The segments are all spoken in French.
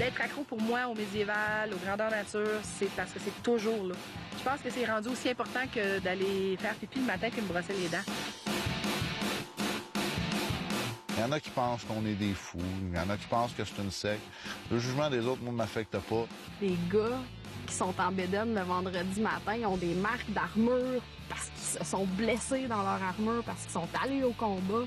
D'être accro pour moi au médiéval, aux grandeurs nature, c'est parce que c'est toujours là. Je pense que c'est rendu aussi important que d'aller faire pipi le matin que de me brosser les dents. Il y en a qui pensent qu'on est des fous, il y en a qui pensent que c'est une secte. Le jugement des autres, moi, ne m'affecte pas. Les gars qui sont en bédaine le vendredi matin, ils ont des marques d'armure parce qu'ils se sont blessés dans leur armure, parce qu'ils sont allés au combat,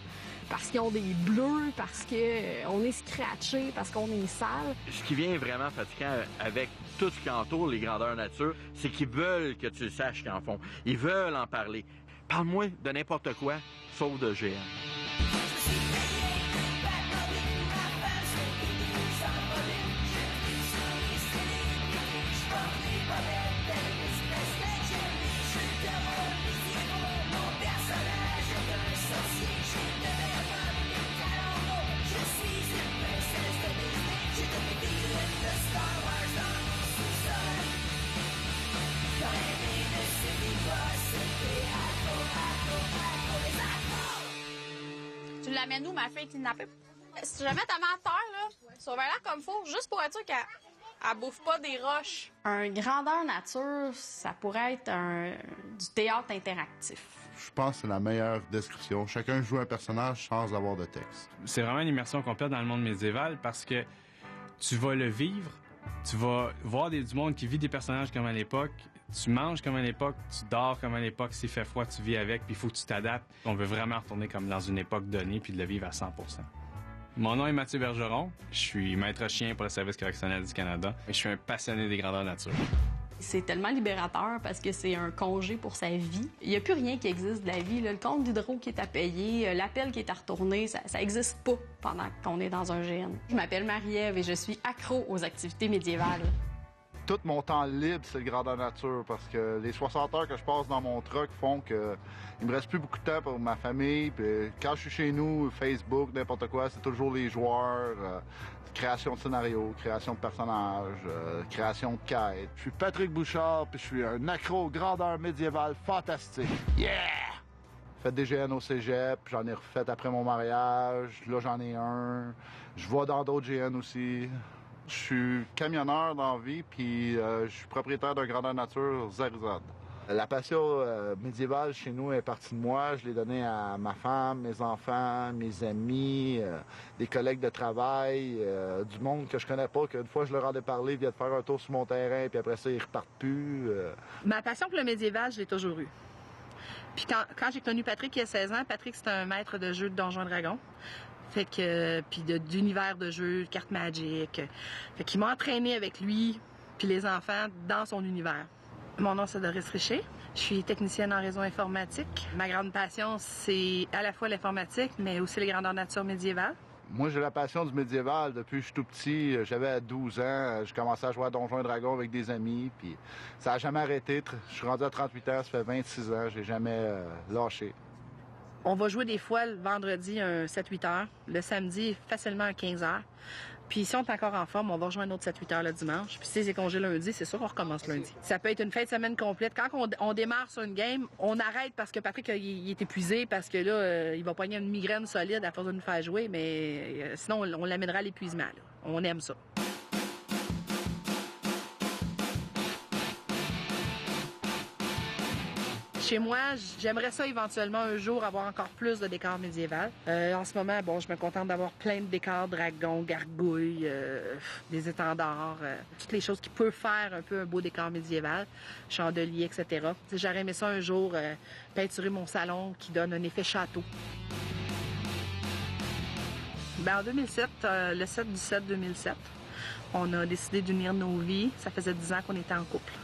parce qu'ils ont des bleus, parce qu'on est scratché, parce qu'on est sale. Ce qui vient vraiment fatigant avec tout ce qui entoure les grandeurs nature, c'est qu'ils veulent que tu le saches qu'ils en font. Ils veulent en parler. Parle-moi de n'importe quoi, sauf de GN. Tu l'amènes où, ma fille kidnappée? Si jamais ta mets à terre, là, surveille-la comme faut, juste pour être sûr qu'elle bouffe pas des roches. Un grandeur nature, ça pourrait être du théâtre interactif. Je pense que c'est la meilleure description. Chacun joue un personnage sans avoir de texte. C'est vraiment une immersion complète dans le monde médiéval parce que tu vas le vivre, tu vas voir du monde qui vit des personnages comme à l'époque, tu manges comme à l'époque, tu dors comme à l'époque, s'il fait froid, tu vis avec, puis il faut que tu t'adaptes. On veut vraiment retourner comme dans une époque donnée puis de le vivre à 100%. Mon nom est Mathieu Bergeron, je suis maître chien pour le Service correctionnel du Canada et je suis un passionné des grandeurs nature. C'est tellement libérateur parce que c'est un congé pour sa vie. Il n'y a plus rien qui existe de la vie. Là. Le compte d'hydro qui est à payer, l'appel qui est à retourner, ça n'existe pas pendant qu'on est dans un GN. Je m'appelle Marie-Ève et je suis accro aux activités médiévales. Tout mon temps libre, c'est le grandeur nature parce que les 60 heures que je passe dans mon truck font que il me reste plus beaucoup de temps pour ma famille. Puis quand je suis chez nous, Facebook, n'importe quoi, c'est toujours les joueurs, création de scénario, création de personnages, création de quêtes. Je suis Patrick Bouchard, puis je suis un accro grandeur médiévale fantastique. Yeah! Fait des GN au cégep, j'en ai refait après mon mariage, là j'en ai un. Je vais dans d'autres GN aussi. Je suis camionneur dans la vie, puis je suis propriétaire d'un grandeur nature Zarizad. La passion médiévale chez nous est partie de moi. Je l'ai donnée à ma femme, mes enfants, mes amis, des collègues de travail, du monde que je connais pas, qu'une fois je leur en ai parlé, viennent faire un tour sur mon terrain, puis après ça, ils repartent plus. Ma passion pour le médiéval, je l'ai toujours eue. Puis quand j'ai connu Patrick il y a 16 ans, Patrick, c'est un maître de jeu de Donjons et Dragons. Fait que, puis d'univers de jeu, de cartes Magic. Fait qu'il m'a entraîné avec lui, puis les enfants, dans son univers. Mon nom, c'est Doris Richer. Je suis technicienne en réseau informatique. Ma grande passion, c'est à la fois l'informatique, mais aussi les grandeurs nature médiévales. Moi, j'ai la passion du médiéval depuis que je suis tout petit. J'avais 12 ans, je commençais à jouer à Donjons et Dragons avec des amis, puis ça a jamais arrêté. Je suis rendu à 38 ans, ça fait 26 ans, j'ai jamais lâché. On va jouer des fois le vendredi un 7-8 heures, le samedi facilement un 15 heures. Puis si on est encore en forme, on va rejoindre un autre 7-8 heures le dimanche. Puis si c'est congé lundi, c'est sûr qu'on recommence lundi. Ça peut être une fin de semaine complète. Quand on démarre sur une game, on arrête parce que Patrick il est épuisé, parce que là, il va pogner une migraine solide à force de nous faire jouer, mais sinon on l'amènera à l'épuisement. Là. On aime ça. Chez moi, j'aimerais ça éventuellement un jour avoir encore plus de décors médiévals. En ce moment, bon, je me contente d'avoir plein de décors, dragons, gargouilles, des étendards, toutes les choses qui peuvent faire un peu un beau décor médiéval, chandeliers, etc. J'aurais aimé ça un jour peinturer mon salon qui donne un effet château. Ben, en 2007, le 7 du 7 2007, on a décidé d'unir nos vies. Ça faisait 10 ans qu'on était en couple.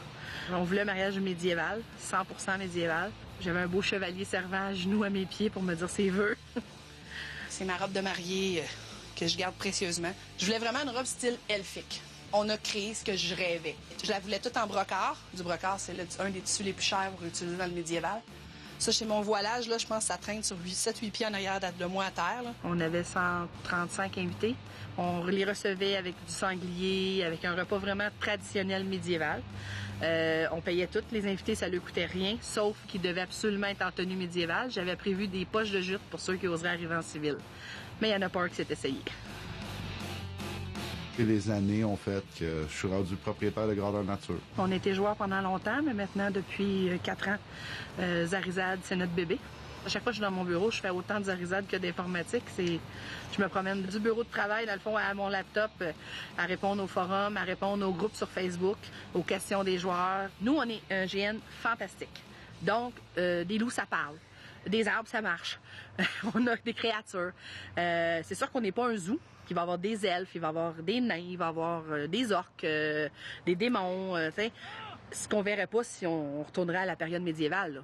On voulait un mariage médiéval, 100% médiéval. J'avais un beau chevalier servant à genoux à mes pieds pour me dire ses vœux. C'est ma robe de mariée que je garde précieusement. Je voulais vraiment une robe style elfique. On a créé ce que je rêvais. Je la voulais toute en brocart. Du brocart, c'est un des tissus les plus chers pour utiliser dans le médiéval. Ça, chez mon voilage, là, je pense que ça traîne sur 7-8 pieds en arrière de moi à terre. Là. On avait 135 invités. On les recevait avec du sanglier, avec un repas vraiment traditionnel médiéval. On payait toutes. Les invités, ça leur coûtait rien, sauf qu'ils devaient absolument être en tenue médiévale. J'avais prévu des poches de jute pour ceux qui oseraient arriver en civil. Mais il n'y en a pas un qui s'est essayé. Et les années ont fait que je suis rendu propriétaire de Grandeur Nature. On était joueurs pendant longtemps, mais maintenant, depuis 4 ans, Zarizad, c'est notre bébé. À chaque fois que je suis dans mon bureau, je fais autant de Zarizad que d'informatique. Je me promène du bureau de travail, dans le fond, à mon laptop, à répondre aux forums, à répondre aux groupes sur Facebook, aux questions des joueurs. Nous, on est un GN fantastique. Donc, des loups, ça parle. Des arbres, ça marche. On a des créatures. C'est sûr qu'on n'est pas un zoo. Il va y avoir des elfes, il va y avoir des nains, il va y avoir des orques, des démons, ce qu'on verrait pas si on retournerait à la période médiévale, là.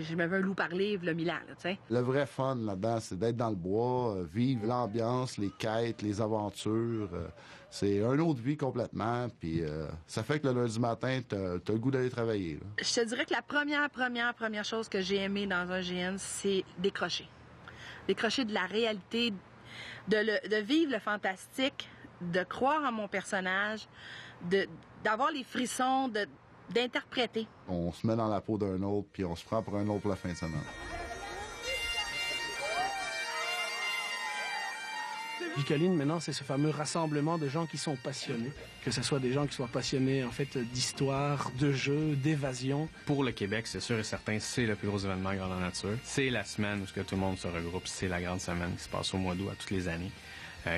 J'ai même un loup par livre, le 1000 ans, là, t'sais. Le vrai fun là-dedans, c'est d'être dans le bois, vivre l'ambiance, les quêtes, les aventures. C'est une autre vie complètement, puis ça fait que le lundi matin, t'as le goût d'aller travailler, là. Je te dirais que la première chose que j'ai aimée dans un GN, c'est décrocher. Décrocher de la réalité, de vivre le fantastique, de croire en mon personnage, d'avoir les frissons, d'interpréter. On se met dans la peau d'un autre, puis on se prend pour un autre pour la fin de semaine. Bicoline, maintenant, c'est ce fameux rassemblement de gens qui sont passionnés, que ce soit des gens qui soient passionnés, en fait, d'histoire, de jeux, d'évasion. Pour le Québec, c'est sûr et certain, c'est le plus gros événement Grandeur Nature. C'est la semaine où tout le monde se regroupe. C'est la grande semaine qui se passe au mois d'août à toutes les années,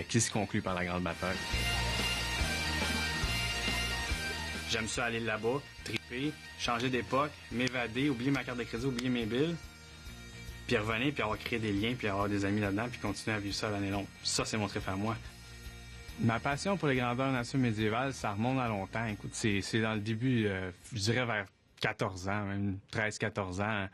qui se conclut par la grande bataille. J'aime ça aller là-bas, triper, changer d'époque, m'évader, oublier ma carte de crédit, oublier mes billes, puis revenir, puis avoir créé des liens, puis avoir des amis là-dedans, puis continuer à vivre ça l'année longue. Ça, c'est mon trip à moi. Ma passion pour les grandeurs nature médiévales, ça remonte à longtemps. Écoute, c'est dans le début, je dirais vers 14 ans, même 13-14 ans.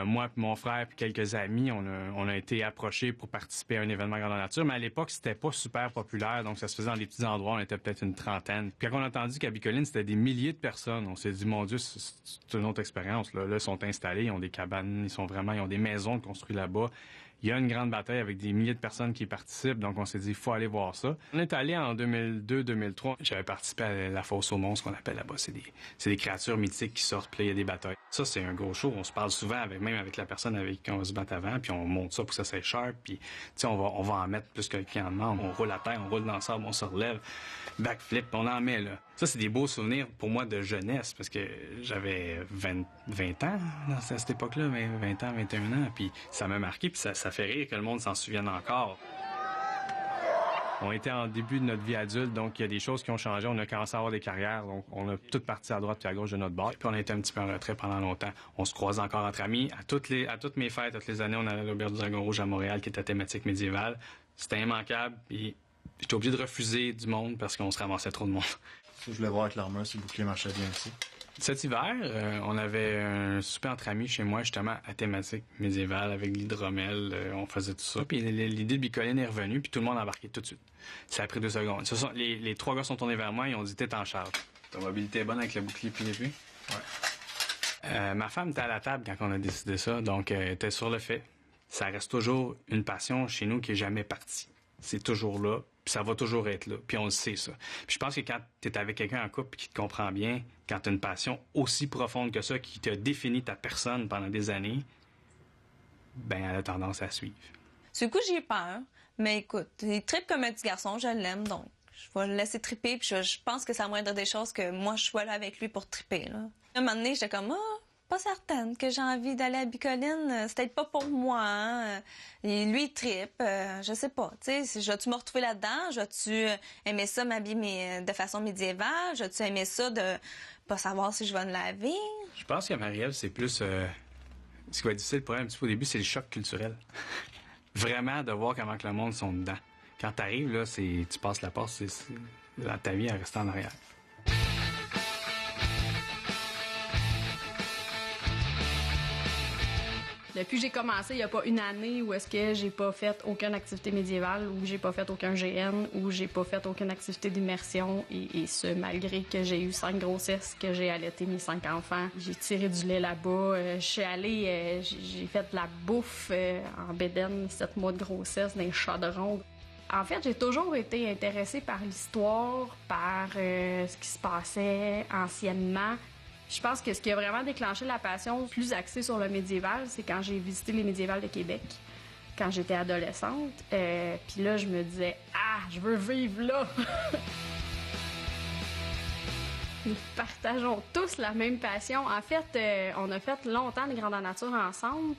Moi et mon frère puis quelques amis, on a été approchés pour participer à un événement grandeur nature, mais à l'époque, c'était pas super populaire, donc ça se faisait dans des petits endroits, on était peut-être une trentaine. Puis quand on a entendu qu'à Bicoline, c'était des milliers de personnes, on s'est dit, mon Dieu, c'est une autre expérience. Là, ils sont installés, ils ont des cabanes, ils ont des maisons construites là-bas. Il y a une grande bataille avec des milliers de personnes qui y participent, donc on s'est dit, il faut aller voir ça. On est allé en 2002-2003. J'avais participé à la fosse aux monstres, qu'on appelle là-bas. C'est des créatures mythiques qui sortent, puis là, il y a des batailles. Ça, c'est un gros show. On se parle souvent, même avec la personne avec qui on va se battre avant, puis on monte ça pour que ça soit sharp, puis on va en mettre plus que le client demande. On roule à terre, on roule dans le sable, on se relève, backflip, on en met, là. Ça, c'est des beaux souvenirs pour moi de jeunesse, parce que j'avais 20 ans à cette époque-là, 20 ans, 21 ans, puis ça m'a marqué, puis ça fait rire que le monde s'en souvienne encore. On était en début de notre vie adulte, donc il y a des choses qui ont changé. On a commencé à avoir des carrières, donc on a toutes parti à droite puis à gauche de notre bord. Puis on a été un petit peu en retrait pendant longtemps. On se croisait encore entre amis. À toutes mes fêtes, toutes les années, on allait à l'Auberge du Dragon Rouge à Montréal, qui était thématique médiévale. C'était immanquable, puis j'étais obligé de refuser du monde parce qu'on se ramassait trop de monde. Je voulais voir avec l'armure si le bouclier marchait bien aussi. Cet hiver, on avait un souper entre amis chez moi, justement, à thématique médiévale, avec l'hydromel. On faisait tout ça. Puis l'idée de Bicoline est revenue, puis tout le monde a embarqué tout de suite. Ça a pris 2 secondes. Les 3 gars sont tournés vers moi, ils ont dit « T'es en charge. Ta mobilité est bonne avec le bouclier puis l'épée? » Ouais. Ma femme était à la table quand on a décidé ça, donc elle était sur le fait. Ça reste toujours une passion chez nous qui est jamais partie. C'est toujours là, puis ça va toujours être là, puis on le sait, ça. Puis je pense que quand tu es avec quelqu'un en couple qui te comprend bien, quand tu as une passion aussi profonde que ça, qui te définit ta personne pendant des années, ben elle a tendance à suivre. Du coup, j'ai peur, mais écoute, il trippe comme un petit garçon, je l'aime, donc je vais le laisser tripper, puis je pense que c'est la moindre des choses que moi, je sois là avec lui pour tripper, là. Un moment donné, j'étais comme, pas certaine que j'ai envie d'aller à Bicoline. C'est peut-être pas pour moi. Hein. Et lui, il trippe. Je sais pas. Tu sais, je vais-tu me retrouver là-dedans? Je vais-tu aimer ça m'habiller de façon médiévale? Je vais-tu aimer ça de pas savoir si je vais me laver? Je pense que Marie-Ève, c'est plus... ce qui va être difficile pour elle un petit peu au début, c'est le choc culturel. Vraiment, de voir comment que le monde sont dedans. Quand t'arrives, là, tu passes la porte, ta vie à rester en arrière. Depuis que j'ai commencé, il n'y a pas une année où est-ce que j'ai pas fait aucune activité médiévale, où j'ai pas fait aucun GN, où j'ai pas fait aucune activité d'immersion, et ce, malgré que j'ai eu 5 grossesses, que j'ai allaité mes 5 enfants. J'ai tiré du lait là-bas, je suis allée, j'ai fait de la bouffe en bédaine, 7 mois de grossesse, dans les chaudrons. En fait, j'ai toujours été intéressée par l'histoire, par ce qui se passait anciennement. Je pense que ce qui a vraiment déclenché la passion plus axée sur le médiéval, c'est quand j'ai visité les médiévales de Québec. quand j'étais adolescente. Puis là, je me disais « Ah, je veux vivre là! » Nous partageons tous la même passion. En fait, on a fait longtemps les Grandeur Nature ensemble.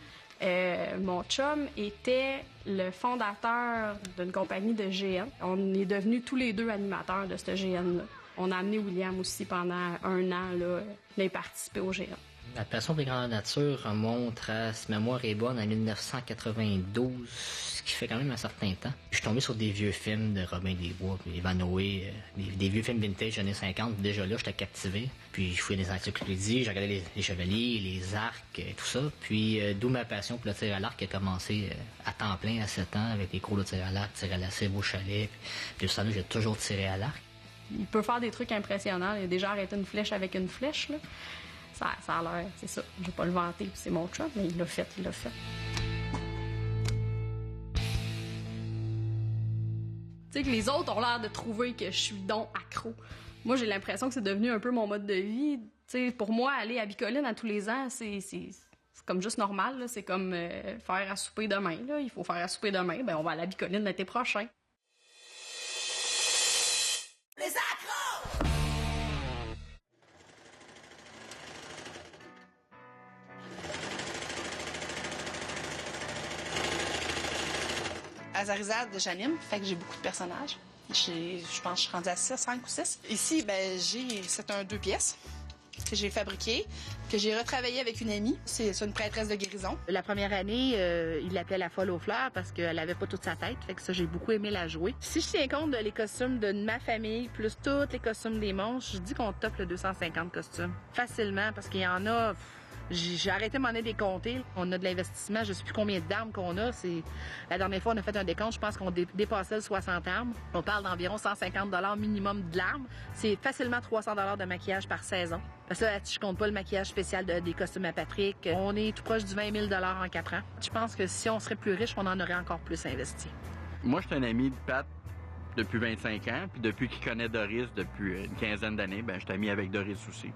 Mon chum était le fondateur d'une compagnie de GN. On est devenus tous les deux animateurs de ce GN-là. On a amené William aussi pendant 1 an, là, il participé au GN. La passion des Grandeur Nature remonte à, si ma mémoire est bonne, en 1992, ce qui fait quand même un certain temps. Je suis tombé sur des vieux films de Robin des Bois, puis Ivanhoe, des vieux films vintage années 50. Déjà là, j'étais captivé. Puis je fouillais des encyclopédies, j'ai regardé les chevaliers, les arcs, tout ça. Puis d'où ma passion pour le tir à l'arc qui a commencé à temps plein à 7 ans avec des cours de tir à l'arc, tir à la cible au chalet. Puis ça, j'ai toujours tiré à l'arc. Il peut faire des trucs impressionnants. Il a déjà arrêté une flèche avec une flèche, là. Ça a l'air, c'est ça. Je vais pas le vanter, c'est mon chum, mais il l'a fait. Tu sais que les autres ont l'air de trouver que je suis donc accro. Moi, j'ai l'impression que c'est devenu un peu mon mode de vie. Tu sais, pour moi, aller à Bicoline à tous les ans, c'est comme juste normal, là. C'est comme faire à souper demain, là. Il faut faire à souper demain, ben on va aller à Bicoline l'été prochain. Les accros! À Zarizade, j'anime, fait que j'ai beaucoup de personnages. Je pense que je suis rendue à 5 ou 6. Ici, c'est un 2 pièces que j'ai fabriqué, que j'ai retravaillé avec une amie. C'est une prêtresse de guérison. La première année, il l'appelait la folle aux fleurs parce qu'elle avait pas toute sa tête. Fait que ça, j'ai beaucoup aimé la jouer. Si je tiens compte les costumes de ma famille, plus tous les costumes des monstres, je dis qu'on top le 250 costumes. Facilement, parce qu'il y en a... J'ai arrêté de m'en aller compter. On a de l'investissement, je sais plus combien d'armes qu'on a. La dernière fois, on a fait un décompte, je pense qu'on dépassait le 60 armes. On parle d'environ 150 $ minimum de l'arme. C'est facilement 300 $ de maquillage par saison. Parce que là, je compte pas le maquillage spécial des costumes à Patrick. On est tout proche du 20 000 $ en 4 ans. Je pense que si on serait plus riche, on en aurait encore plus investi. Moi, je suis un ami de Pat depuis 25 ans, puis depuis qu'il connaît Doris depuis une quinzaine d'années, je suis ami avec Doris aussi.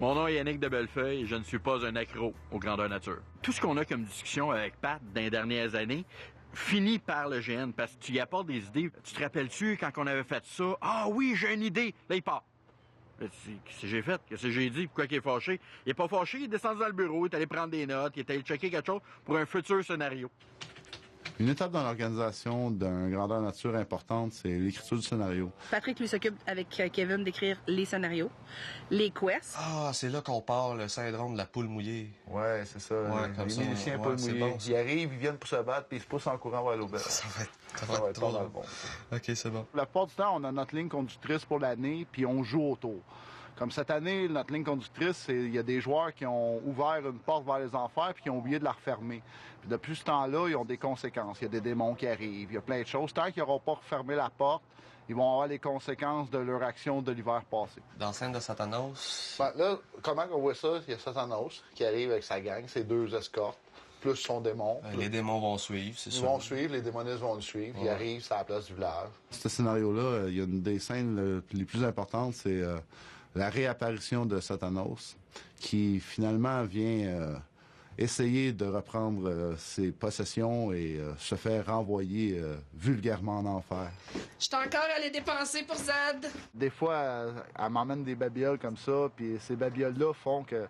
Mon nom est Yannick de Bellefeuille et je ne suis pas un accro aux grandeurs nature. Tout ce qu'on a comme discussion avec Pat dans les dernières années finit par le GN parce que tu y apportes des idées. Tu te rappelles-tu quand on avait fait ça? Ah oui, j'ai une idée! Là, il part. Qu'est-ce que j'ai fait? Qu'est-ce que j'ai dit? Pourquoi il est fâché? Il est pas fâché, il est descendu dans le bureau, il est allé prendre des notes, il est allé checker quelque chose pour un futur scénario. Une étape dans l'organisation d'un grandeur nature importante, c'est l'écriture du scénario. Patrick, lui, s'occupe avec Kevin d'écrire les scénarios, les quests. Ah, c'est là qu'on part, le syndrome de la poule mouillée. Ouais, c'est ça. Ouais, comme les ça. miliciens poules mouillées. Bon, ils arrivent, ils viennent pour se battre, puis ils se poussent en courant vers l'auberge. Ça va être trop dans le bon. OK, c'est bon. La plupart du temps, on a notre ligne conductrice pour l'année, puis on joue autour. Comme cette année, notre ligne conductrice, il y a des joueurs qui ont ouvert une porte vers les enfers puis qui ont oublié de la refermer. Puis depuis ce temps-là, ils ont des conséquences. Il y a des démons qui arrivent, il y a plein de choses. Tant qu'ils n'auront pas refermé la porte, ils vont avoir les conséquences de leur action de l'hiver passé. Dans la scène de Satanos... Là, comment on voit ça? Il y a Satanos qui arrive avec sa gang, ses 2 escortes, plus son démon. Les démons vont suivre, c'est sûr. Ils vont suivre, les démonistes vont le suivre. Ouais. Ils arrivent, c'est à la place du village. Ce scénario-là, il y a une des scènes les plus importantes, c'est... la réapparition de Satanos, qui finalement vient essayer de reprendre ses possessions et se faire renvoyer vulgairement en enfer. Je suis encore allé dépenser pour Zad. Des fois, elle m'emmène des babioles comme ça, puis ces babioles-là font que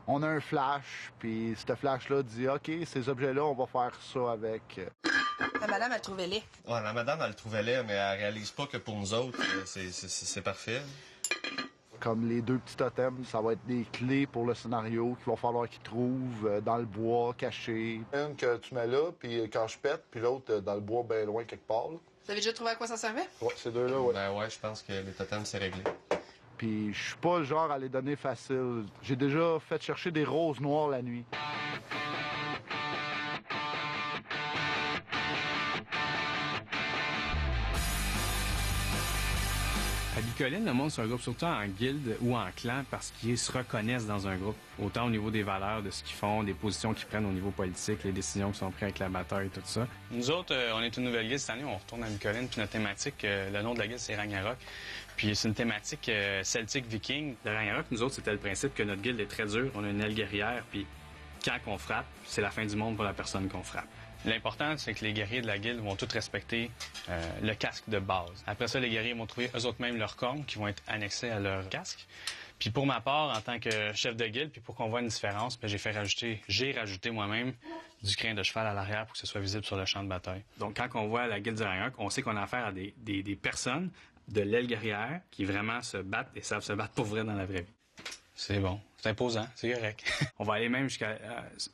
on a un flash, puis ce flash-là dit « OK, ces objets-là, on va faire ça avec... » La madame, elle trouvait laid. Ouais, la madame, elle le trouvait laid, mais elle réalise pas que pour nous autres, c'est parfait. Comme les 2 petits totems, ça va être des clés pour le scénario qu'il va falloir qu'ils trouvent dans le bois, caché. Une que tu mets là, puis quand je pète, puis l'autre dans le bois bien loin quelque part. Là. Vous avez déjà trouvé à quoi ça servait? Ouais, ces 2-là, ouais. Ben ouais, je pense que les totems, c'est réglé. Puis je suis pas le genre à les donner facile. J'ai déjà fait chercher des roses noires la nuit. À Bicoline, le monde se regroupe surtout en guilde ou en clan parce qu'ils se reconnaissent dans un groupe. Autant au niveau des valeurs, de ce qu'ils font, des positions qu'ils prennent au niveau politique, les décisions qui sont prises avec la bataille, tout ça. Nous autres, on est une nouvelle guilde cette année, on retourne à Bicoline, puis notre thématique, le nom de la guilde, c'est Ragnarok. Puis c'est une thématique celtique viking. Le Ragnarok, nous autres, c'était le principe que notre guilde est très dure, on a une aile guerrière, puis quand on frappe, c'est la fin du monde pour la personne qu'on frappe. L'important, c'est que les guerriers de la guilde vont tous respecter le casque de base. Après ça, les guerriers vont trouver eux-mêmes leurs cornes qui vont être annexées à leur casque. Puis pour ma part, en tant que chef de guilde, puis pour qu'on voit une différence, ben, j'ai rajouté moi-même du crin de cheval à l'arrière pour que ce soit visible sur le champ de bataille. Donc quand on voit la guilde du Ragnarok, on sait qu'on a affaire à des personnes de l'aile guerrière qui vraiment se battent et savent se battre pour vrai dans la vraie vie. C'est bon. C'est imposant. C'est correct. On va aller même jusqu'à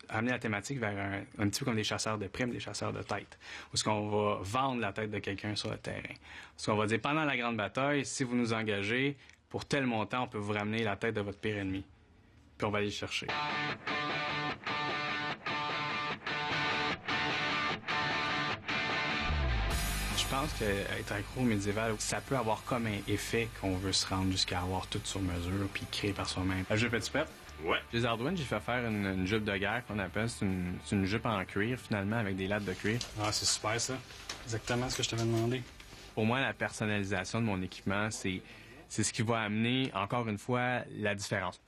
amener la thématique vers un petit peu comme des chasseurs de primes, des chasseurs de têtes. Où est-ce qu'on va vendre la tête de quelqu'un sur le terrain. Où est-ce qu'on va dire, pendant la grande bataille, si vous nous engagez, pour tel montant, on peut vous ramener la tête de votre pire ennemi. Puis on va aller le chercher. Je pense qu'être accro médiéval, ça peut avoir comme un effet qu'on veut se rendre jusqu'à avoir tout sur mesure puis créer par soi-même. La jupe est-tu prête? Ouais. Chez Ardouin, j'ai fait faire une jupe de guerre qu'on appelle. C'est une jupe en cuir, finalement, avec des lattes de cuir. Ah, c'est super, ça. Exactement ce que je t'avais demandé. Pour moi, la personnalisation de mon équipement, c'est ce qui va amener, encore une fois, la différence.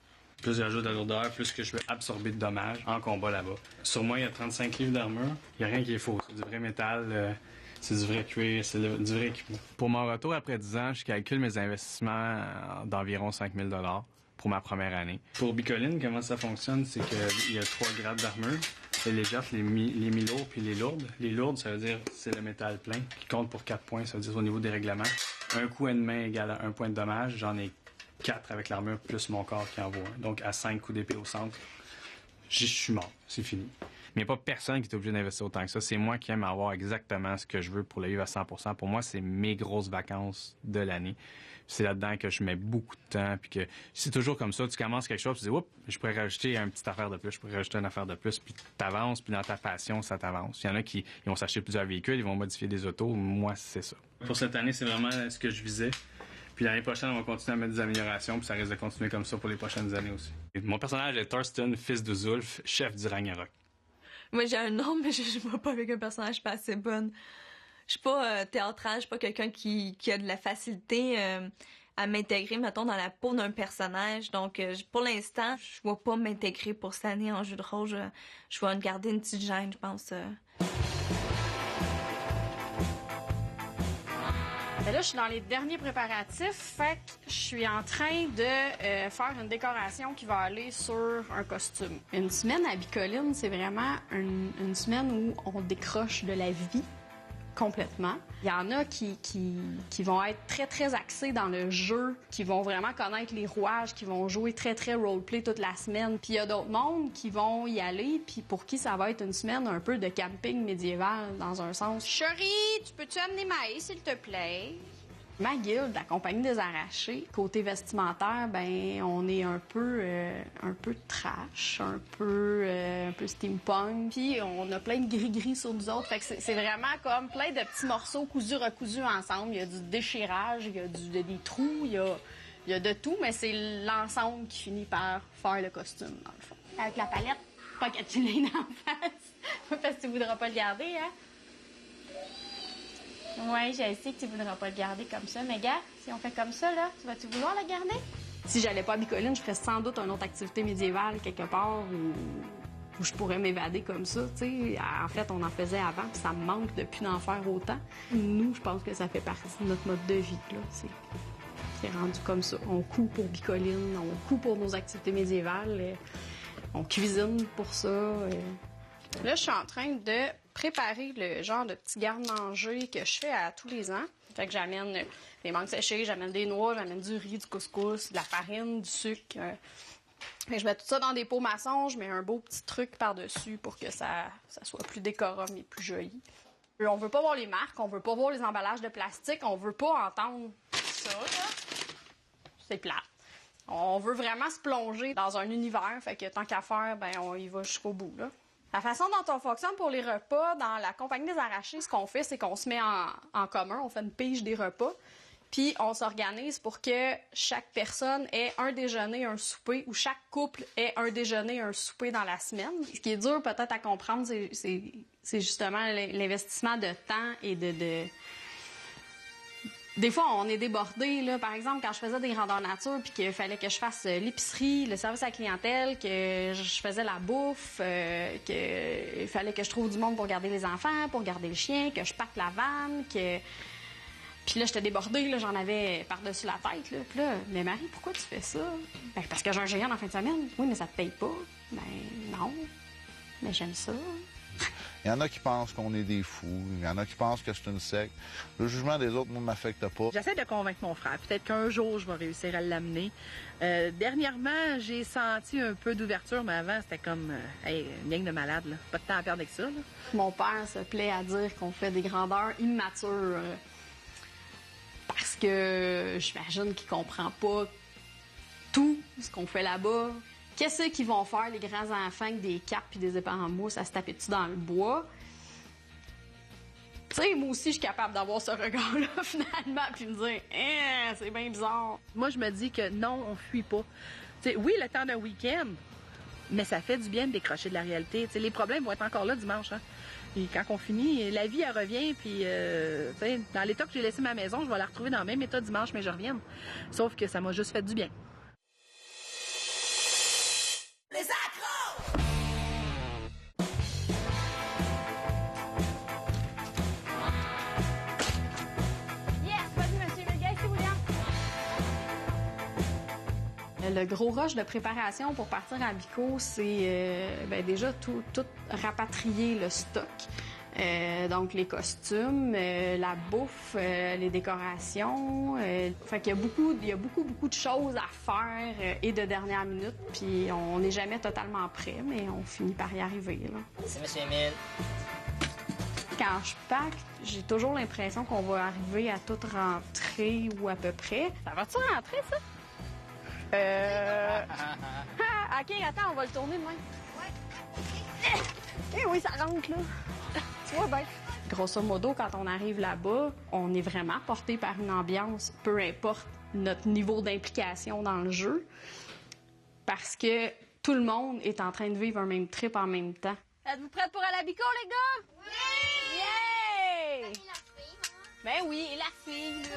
Plus j'ajoute de la lourdeur, plus que je vais absorber de dommages en combat là-bas. Sur moi, il y a 35 livres d'armure. Il n'y a rien qui est faux. C'est du vrai métal. C'est du vrai cuir, c'est du vrai équipement. Pour mon retour après 10 ans, je calcule mes investissements d'environ 5 000 $ pour ma première année. Pour Bicoline, comment ça fonctionne, c'est qu'il y a 3 grades d'armure. Les légères, les mi-lourds puis les lourdes. Les lourdes, ça veut dire c'est le métal plein qui compte pour 4 points, ça veut dire au niveau des règlements. Un coup de main égale à 1 point de dommage. J'en ai 4 avec l'armure plus mon corps qui envoie. Donc à 5 coups d'épée au centre, je suis mort. C'est fini. Mais il n'y a pas personne qui est obligé d'investir autant que ça. C'est moi qui aime avoir exactement ce que je veux pour le vivre à 100%. Pour moi, c'est mes grosses vacances de l'année. C'est là-dedans que je mets beaucoup de temps. Puis que c'est toujours comme ça. Tu commences quelque chose, tu dis, oups, je pourrais rajouter une petite affaire de plus, je pourrais rajouter une affaire de plus. Puis tu avances, puis dans ta passion, ça t'avance. Il y en a qui vont s'acheter plusieurs véhicules, ils vont modifier des autos. Moi, c'est ça. Pour cette année, c'est vraiment ce que je visais. Puis l'année prochaine, on va continuer à mettre des améliorations, puis ça risque de continuer comme ça pour les prochaines années aussi. Mon personnage est Thorsten, fils de Zulf, chef du Ragnarok. Moi, j'ai un nom, mais je ne vois pas avec un personnage pas assez bonne. Je suis pas théâtrale, je suis pas quelqu'un qui a de la facilité à m'intégrer, mettons, dans la peau d'un personnage. Donc, pour l'instant, je vois pas m'intégrer pour cette année en jeu de rôle. Je vais garder une petite gêne, je pense. Ben là, je suis dans les derniers préparatifs, fait que je suis en train de faire une décoration qui va aller sur un costume. Une semaine à Bicoline, c'est vraiment une semaine où on décroche de la vie complètement. Il y en a qui vont être très, très axés dans le jeu, qui vont vraiment connaître les rouages, qui vont jouer très, très roleplay toute la semaine. Puis il y a d'autres mondes qui vont y aller, puis pour qui ça va être une semaine un peu de camping médiéval, dans un sens. Chérie, tu peux-tu amener Maïs, s'il te plaît? Ma guilde, la Compagnie des Arrachés, côté vestimentaire, ben on est un peu trash, un peu steampunk, puis on a plein de gris-gris sur nous autres. Fait que c'est vraiment comme plein de petits morceaux recousus ensemble. Il y a du déchirage, il y a des trous, il y a de tout, mais c'est l'ensemble qui finit par faire le costume, dans le fond. Avec la palette, pas que tu l'aies en face, parce que tu voudras pas le garder, hein? Ouais, je sais que tu voudras pas le garder comme ça, mais gars, si on fait comme ça, là, tu vas-tu vouloir le garder? Si j'allais pas à Bicoline, je ferais sans doute une autre activité médiévale quelque part où je pourrais m'évader comme ça, tu sais. En fait, on en faisait avant, puis ça me manque de plus d'en faire autant. Nous, je pense que ça fait partie de notre mode de vie, là. C'est rendu comme ça. On coud pour Bicoline, on coud pour nos activités médiévales, on cuisine pour ça. Là, je suis en train de préparer le genre de petit garde-manger que je fais à tous les ans. Fait que j'amène des mangues séchées, j'amène des noix, j'amène du riz, du couscous, de la farine, du sucre. Je mets tout ça dans des pots maçons, je mets un beau petit truc par-dessus pour que ça soit plus décorum et plus joli. On veut pas voir les marques, on veut pas voir les emballages de plastique, on veut pas entendre ça, là. C'est plat. On veut vraiment se plonger dans un univers, fait que tant qu'à faire, ben on y va jusqu'au bout, là. La façon dont on fonctionne pour les repas, dans la Compagnie des Arrachés, ce qu'on fait, c'est qu'on se met en commun, on fait une pige des repas, puis on s'organise pour que chaque personne ait un déjeuner, un souper, ou chaque couple ait un déjeuner, un souper dans la semaine. Ce qui est dur peut-être à comprendre, c'est justement l'investissement de temps et Des fois, on est débordé, là. Par exemple, quand je faisais des grandeurs nature puis qu'il fallait que je fasse l'épicerie, le service à la clientèle, que je faisais la bouffe, qu'il fallait que je trouve du monde pour garder les enfants, pour garder le chien, que je pack la vanne, que... Puis là, j'étais débordée, là, j'en avais par-dessus la tête, là. Puis là, mais Marie, pourquoi tu fais ça? Ben, parce que j'ai un géant en fin de semaine. Oui, mais ça te paye pas. Ben, non. Mais j'aime ça. Il y en a qui pensent qu'on est des fous. Il y en a qui pensent que c'est une secte. Le jugement des autres ne m'affecte pas. J'essaie de convaincre mon frère. Peut-être qu'un jour, je vais réussir à l'amener. Dernièrement, j'ai senti un peu d'ouverture, mais avant, c'était comme une gang de malades. Là. Pas de temps à perdre avec ça. Là. Mon père se plaît à dire qu'on fait des grandeurs immatures. Parce que j'imagine qu'il comprend pas tout ce qu'on fait là-bas. Qu'est-ce qu'ils vont faire, les grands-enfants, avec des cartes puis des épées en mousse à se taper dessus dans le bois? Tu sais, moi aussi, je suis capable d'avoir ce regard-là, finalement, puis me dire « c'est bien bizarre ». Moi, je me dis que non, on fuit pas. T'sais, oui, le temps d'un week-end, mais ça fait du bien de décrocher de la réalité. T'sais, les problèmes vont être encore là dimanche. Hein? Puis quand on finit, la vie, elle revient, puis dans l'état que j'ai laissé ma maison, je vais la retrouver dans le même état dimanche, mais je reviens. Sauf que ça m'a juste fait du bien. Les accros! Yes, vas-y, monsieur Vilga, ici, William. Le gros rush de préparation pour partir à Bico, c'est déjà tout rapatrier le stock. Donc les costumes, la bouffe, les décorations. Fait qu'il y a beaucoup de choses à faire et de dernière minute. Puis on n'est jamais totalement prêt, mais on finit par y arriver. Là. C'est M. Emile. Quand je pack, j'ai toujours l'impression qu'on va arriver à tout rentrer ou à peu près. Ça va-tu rentrer, ça? OK, attends, on va le tourner de même. Eh oui, ça rentre, là. Tu vois bien. Grosso modo, quand on arrive là-bas, on est vraiment porté par une ambiance, peu importe notre niveau d'implication dans le jeu, parce que tout le monde est en train de vivre un même trip en même temps. Êtes-vous prêtes pour aller à Bico, les gars? Oui! Yay! Ben oui, et la fille, là.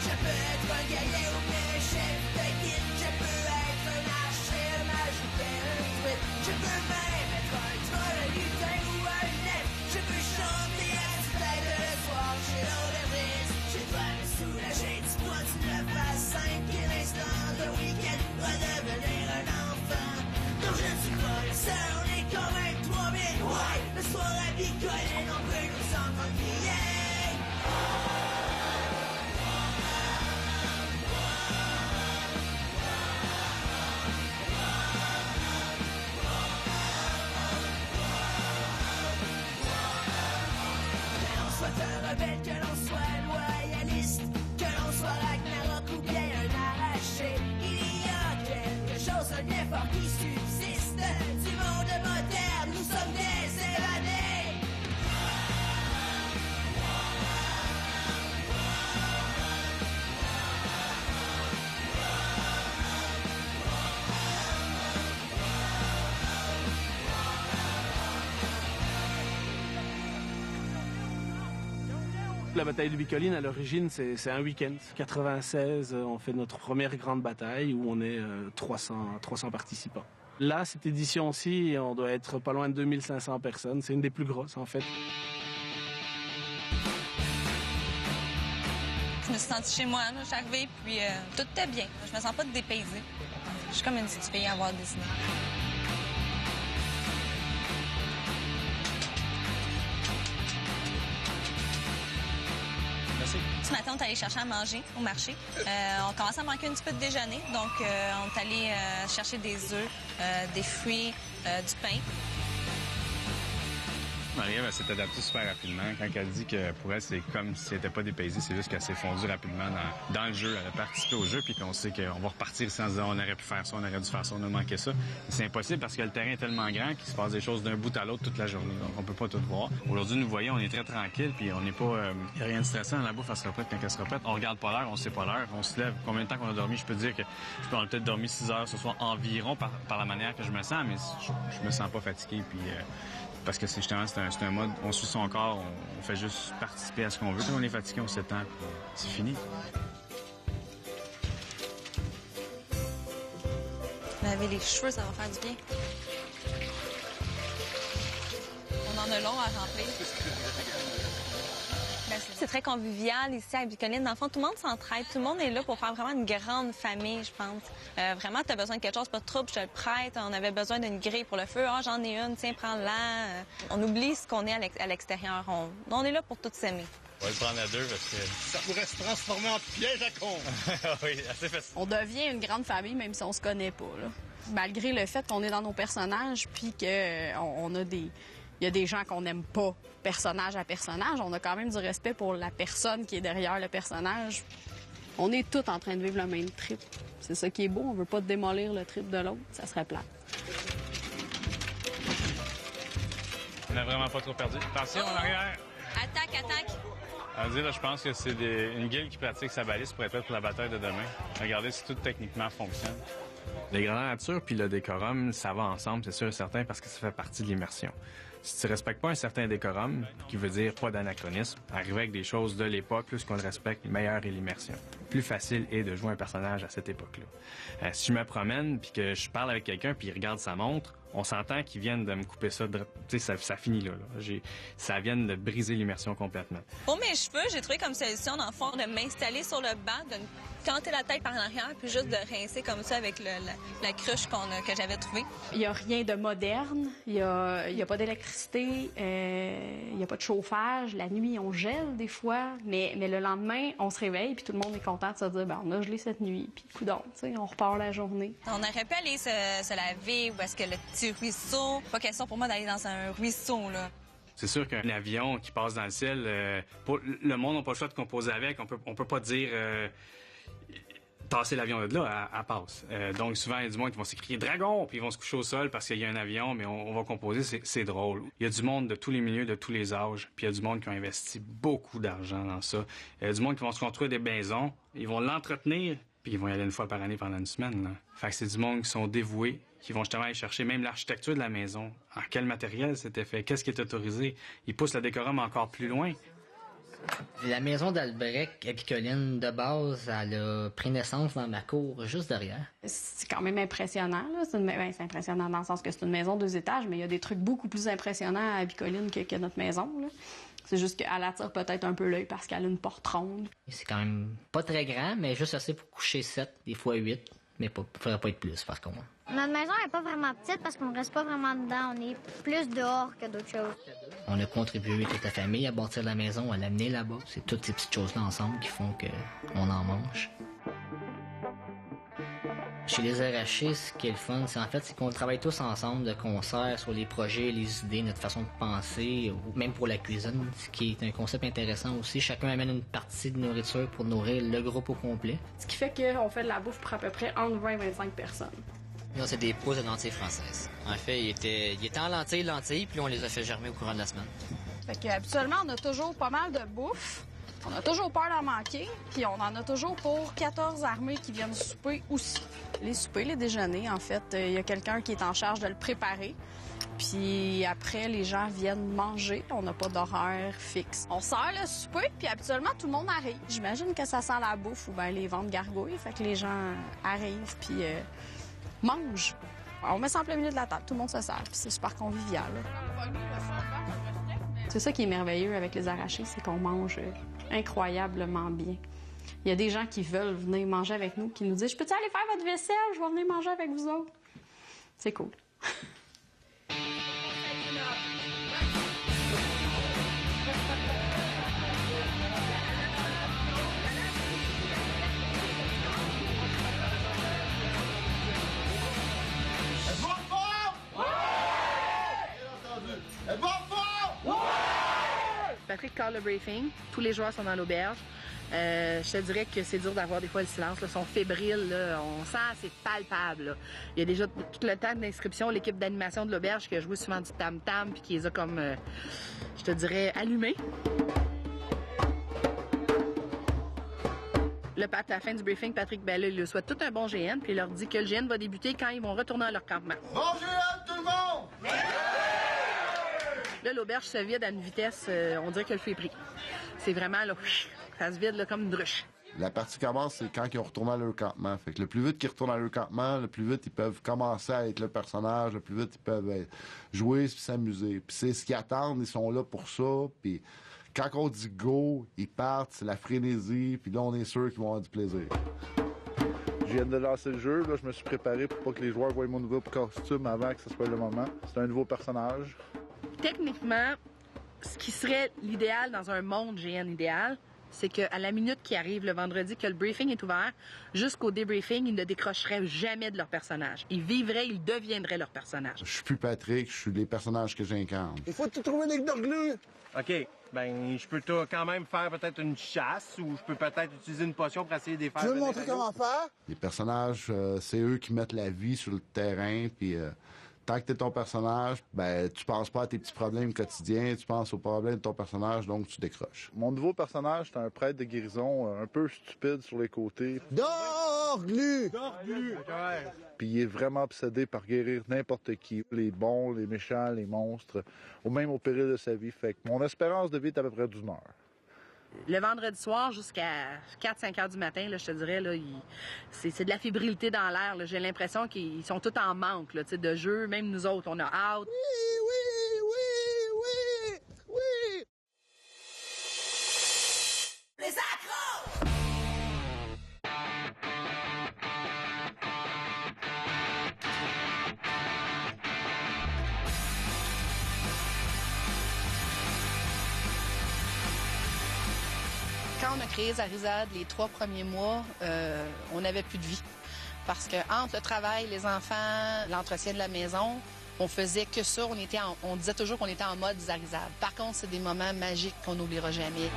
Je peux être un guerrier ou bien un chef de guide. Je peux être un archer, un mage ou bien un druide. Je peux même être un troll, un lutin ou un elfe. Je peux chanter à du tête le soir chez l'aubergiste. Je dois me soulager du poids du 9 à 5 et l'instant de week-end redevenir un enfant. Non, je ne suis pas le seul, on est quand même 3000. Ouais, le soir à Bicoline, on peut nous entendre crier. Un rebelle, que l'on soit loyaliste, que l'on soit Ragnarok ou bien un arraché, il y a quelque chose, un effort qui subsiste du monde moderne, nous sommes des évadés. La bataille de Bicoline, à l'origine, c'est un week-end. 96, on fait notre première grande bataille où on est 300 participants. Là, cette édition-ci, on doit être pas loin de 2500 personnes. C'est une des plus grosses, en fait. Je me suis sentie chez moi, là. Je suis arrivée, puis tout était bien. Je me sens pas dépaysée. Je suis comme une petite fille à Walt Disney. Ce matin, on est allé chercher à manger au marché. On commençait à manquer un petit peu de déjeuner, donc on est allé chercher des œufs, des fruits, du pain. Marie-Ève, elle s'est adaptée super rapidement. Quand elle dit que pour elle, c'est comme si elle n'était pas dépaysée, c'est juste qu'elle s'est fondue rapidement dans le jeu. Elle a participé au jeu, puis qu'on sait qu'on va repartir sans se dire on aurait pu faire ça, on aurait dû faire ça, on a manqué ça. C'est impossible parce que le terrain est tellement grand qu'il se passe des choses d'un bout à l'autre toute la journée. Donc, on peut pas tout voir. Aujourd'hui, nous voyons, on est très tranquille, puis on n'est pas... Il n'y a rien de stressant. La bouffe, elle sera prête quand elle sera prête. On regarde pas l'heure, on sait pas l'heure. On se lève. Combien de temps qu'on a dormi? Je peux dire que on a peut-être dormi 6 heures ce soir environ par la manière que je me sens, mais je me sens pas fatigué, puis... Parce que c'est un mode, on suit son corps, on fait juste participer à ce qu'on veut. Quand on est fatigué, on s'étend, puis c'est fini. Laver les cheveux, ça va faire du bien. On en a long à remplir. C'est très convivial ici à Bicoline. Dans le fond, tout le monde s'entraide. Tout le monde est là pour faire vraiment une grande famille, je pense. Vraiment, tu as besoin de quelque chose, pas de trouble, je te le prête. On avait besoin d'une grille pour le feu. Ah, j'en ai une, tiens, prends-la. On oublie ce qu'on est à l'extérieur. On est là pour tous s'aimer. On va le prendre à deux parce que... Ça pourrait se transformer en piège à con. Oui, assez facile. On devient une grande famille, même si on se connaît pas, là. Malgré le fait qu'on est dans nos personnages, puis qu'on a des... Il y a des gens qu'on n'aime pas, personnage à personnage. On a quand même du respect pour la personne qui est derrière le personnage. On est tous en train de vivre le même trip. C'est ça qui est beau. On veut pas démolir le trip de l'autre. Ça serait plate. On n'a vraiment pas trop perdu. Attention, en arrière! Attaque! À dire, là, je pense que c'est une guilde qui pratique sa balise pour être prête pour la bataille de demain. Regardez si tout techniquement fonctionne. Les grandeurs nature puis le décorum, ça va ensemble, c'est sûr et certain, parce que ça fait partie de l'immersion. Si tu respectes pas un certain décorum, qui veut dire pas d'anachronisme, arriver avec des choses de l'époque, plus qu'on le respecte, meilleur est l'immersion. Plus facile est de jouer un personnage à cette époque-là. Si je me promène puis que je parle avec quelqu'un puis il regarde sa montre, on s'entend qu'ils viennent de me couper ça. Tu sais, ça finit là. Ça vient de briser l'immersion complètement. Pour mes cheveux, j'ai trouvé comme solution, dans le fond, de m'installer sur le banc, de me canter la tête par l'arrière, puis juste de rincer comme ça avec la cruche que j'avais trouvée. Il n'y a rien de moderne. Il n'y a pas d'électricité. Il n'y a pas de chauffage. La nuit, on gèle des fois. Mais le lendemain, on se réveille, puis tout le monde est content de se dire, on a gelé cette nuit, puis coudonc, tu sais, on repart la journée. On aurait pu aller se laver, ou est-ce que le petit ruisseau... Pas question pour moi d'aller dans un ruisseau, là. C'est sûr qu'un avion qui passe dans le ciel, le monde n'a pas le choix de composer avec. On peut pas dire tasser l'avion de là, elle passe. Donc souvent, il y a du monde qui vont s'écrier « Dragon », puis ils vont se coucher au sol parce qu'il y a un avion, mais on va composer, c'est drôle. Il y a du monde de tous les milieux, de tous les âges, puis il y a du monde qui a investi beaucoup d'argent dans ça. Il y a du monde qui vont se construire des maisons, ils vont l'entretenir, puis ils vont y aller une fois par année pendant une semaine, là. Fait que c'est du monde qui sont dévoués, qui vont justement aller chercher même l'architecture de la maison. En quel matériel c'était fait? Qu'est-ce qui est autorisé? Ils poussent le décorum encore plus loin. La maison d'Albrecht à Bicoline, de base, elle a pris naissance dans ma cour, juste derrière. C'est quand même impressionnant, là. C'est impressionnant dans le sens que c'est une maison 2 étages, mais il y a des trucs beaucoup plus impressionnants à Bicoline que notre maison, là. C'est juste qu'elle attire peut-être un peu l'œil parce qu'elle a une porte ronde. C'est quand même pas très grand, mais juste assez pour coucher 7, des fois 8. Mais il ne faudrait pas être plus, par contre. Notre maison n'est pas vraiment petite parce qu'on ne reste pas vraiment dedans. On est plus dehors que d'autres choses. On a contribué toute la famille à bâtir la maison, à l'amener là-bas. C'est toutes ces petites choses-là ensemble qui font qu'on en mange. Chez les Arrachés, ce qui est le fun, c'est qu'on travaille tous ensemble de concert sur les projets, les idées, notre façon de penser, ou même pour la cuisine, ce qui est un concept intéressant aussi. Chacun amène une partie de nourriture pour nourrir le groupe au complet. Ce qui fait qu'on fait de la bouffe pour à peu près entre 20 et 25 personnes. Là, c'est des pousses de lentilles françaises. En fait, il était en lentilles, puis on les a fait germer au courant de la semaine. Fait que, habituellement, on a toujours pas mal de bouffe. On a toujours peur d'en manquer, puis on en a toujours pour 14 armées qui viennent souper aussi. Les soupers, les déjeuners, en fait, il y a quelqu'un qui est en charge de le préparer. Puis après, les gens viennent manger. On n'a pas d'horaire fixe. On sert le souper, puis habituellement, tout le monde arrive. J'imagine que ça sent la bouffe ou bien les ventes gargouilles. Fait que les gens arrivent, puis mangent. On met ça en plein milieu de la table. Tout le monde se sert, puis c'est super convivial. C'est ça qui est merveilleux avec les Arrachés, c'est qu'on mange incroyablement bien. Il y a des gens qui veulent venir manger avec nous, qui nous disent « Je peux-tu aller faire votre vaisselle? Je vais venir manger avec vous autres. » C'est cool. Êtes-vous fort? Ouais! Êtes-vous fort? Ouais! quart le briefing. Tous les joueurs sont dans l'auberge. Je te dirais que c'est dur d'avoir des fois le silence. Là. Ils sont fébriles. Là. On sent, c'est palpable. Là. Il y a déjà tout le temps d'inscription, l'équipe d'animation de l'auberge qui a joué souvent du tam-tam puis qui les a comme, je te dirais, allumés. À la fin du briefing, Patrick Bella, il leur souhaite tout un bon GN, puis il leur dit que le GN va débuter quand ils vont retourner à leur campement. Bon GN, tout le monde! Là, l'auberge se vide à une vitesse, on dirait que le feu est pris. C'est vraiment, là, ça se vide là, comme une druche. La partie commence, c'est quand ils ont retourné à leur campement. Fait que le plus vite qu'ils retournent à leur campement, le plus vite ils peuvent commencer à être le personnage, le plus vite ils peuvent jouer et s'amuser. Puis c'est ce qu'ils attendent, ils sont là pour ça, puis... Quand on dit go, ils partent, c'est la frénésie, puis là, on est sûr qu'ils vont avoir du plaisir. Je viens de lancer le jeu, là, je me suis préparé pour pas que les joueurs voient mon nouveau costume avant que ce soit le moment. C'est un nouveau personnage. Techniquement, ce qui serait l'idéal dans un monde GN idéal, c'est qu'à la minute qui arrive le vendredi, que le briefing est ouvert, jusqu'au débriefing, ils ne décrocheraient jamais de leur personnage. Ils vivraient, ils deviendraient leur personnage. Je suis plus Patrick, je suis les personnages que j'incarne. Il faut te trouver des dorglus! OK. Ben, je peux quand même faire peut-être une chasse ou je peux peut-être utiliser une potion pour essayer de les faire. Tu veux me montrer comment faire? Les personnages, c'est eux qui mettent la vie sur le terrain, puis tant que t'es ton personnage, ben tu penses pas à tes petits problèmes quotidiens, tu penses aux problèmes de ton personnage, donc tu décroches. Mon nouveau personnage, c'est un prêtre de guérison, un peu stupide sur les côtés. Dorglu! Dorglu! Ouais. Puis il est vraiment obsédé par guérir n'importe qui, les bons, les méchants, les monstres, ou même au péril de sa vie. Fait que mon espérance de vie est à peu près d'1 heure. Le vendredi soir jusqu'à 4-5 heures du matin, là, je te dirais, là, c'est de la fébrilité dans l'air. J'ai l'impression qu'ils sont tous en manque là, de jeu. Même nous autres, on a hâte. Oui! Les accros! Quand on a créé Zarizade, les 3 premiers mois, on n'avait plus de vie. Parce que entre le travail, les enfants, l'entretien de la maison, on faisait que ça. On disait toujours qu'on était en mode Zarizade. Par contre, c'est des moments magiques qu'on n'oubliera jamais.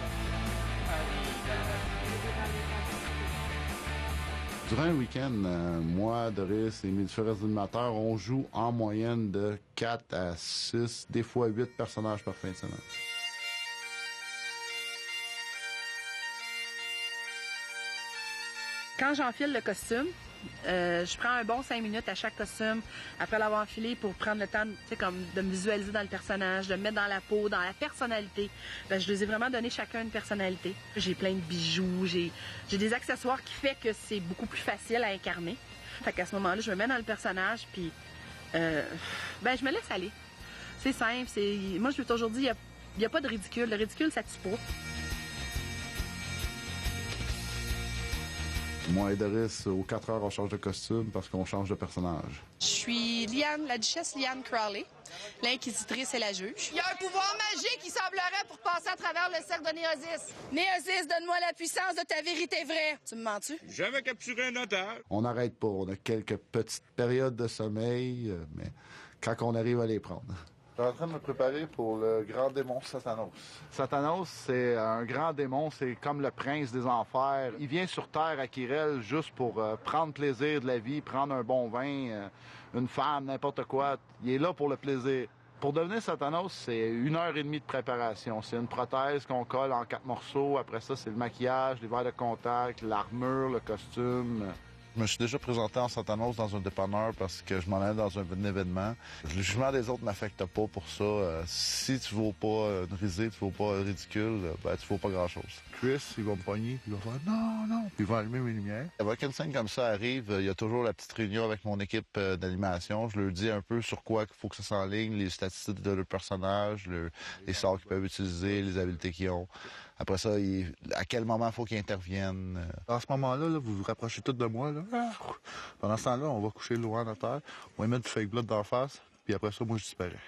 Durant un week-end, moi, Doris et mes différents animateurs, on joue en moyenne de 4 à 6, des fois 8 personnages par fin de semaine. Quand j'enfile le costume, je prends un bon 5 minutes à chaque costume après l'avoir enfilé pour prendre le temps, de me visualiser dans le personnage, de me mettre dans la peau, dans la personnalité. Ben, je les ai vraiment donné chacun une personnalité. J'ai plein de bijoux, j'ai des accessoires qui fait que c'est beaucoup plus facile à incarner. Fait qu'à ce moment-là, je me mets dans le personnage, puis je me laisse aller. C'est simple, moi je lui ai toujours dit, il n'y a pas de ridicule. Le ridicule, ça tue pas. Moi et Doris, aux 4 heures, on change de costume parce qu'on change de personnage. Je suis Liane, la duchesse Liane Crowley, l'inquisitrice et la juge. Il y a un pouvoir magique qui semblerait pour passer à travers le cercle de Néosis. Néosis, donne-moi la puissance de ta vérité vraie. Tu me mens-tu? J'avais capturé un otage. On n'arrête pas. On a quelques petites périodes de sommeil, mais quand on arrive à les prendre. Je suis en train de me préparer pour le grand démon Satanos. Satanos, c'est un grand démon, c'est comme le prince des enfers. Il vient sur Terre à Kirel juste pour prendre plaisir de la vie, prendre un bon vin, une femme, n'importe quoi. Il est là pour le plaisir. Pour devenir Satanos, c'est 1h30 de préparation. C'est une prothèse qu'on colle en 4 morceaux. Après ça, c'est le maquillage, les verres de contact, l'armure, le costume. Je me suis déjà présenté en Satanos dans un dépanneur parce que je m'en allais dans un événement. Le jugement des autres m'affecte pas pour ça. Si tu vaux pas une risée, tu vaux pas ridicule, ben tu vaux pas grand-chose. Chris, il va me pogner, il va faire non, puis il va allumer mes lumières. Avant qu'une scène comme ça arrive, il y a toujours la petite réunion avec mon équipe d'animation. Je leur dis un peu sur quoi il faut que ça s'enligne, les statistiques de leur personnage, les sorts qu'ils peuvent utiliser, les habiletés qu'ils ont. Après ça, à quel moment il faut qu'ils interviennent. À ce moment-là, là, vous vous rapprochez tous de moi. Là. Pendant ce temps-là, on va coucher loin à terre, on va mettre du fake blood dans la face, puis après ça, moi, je disparais.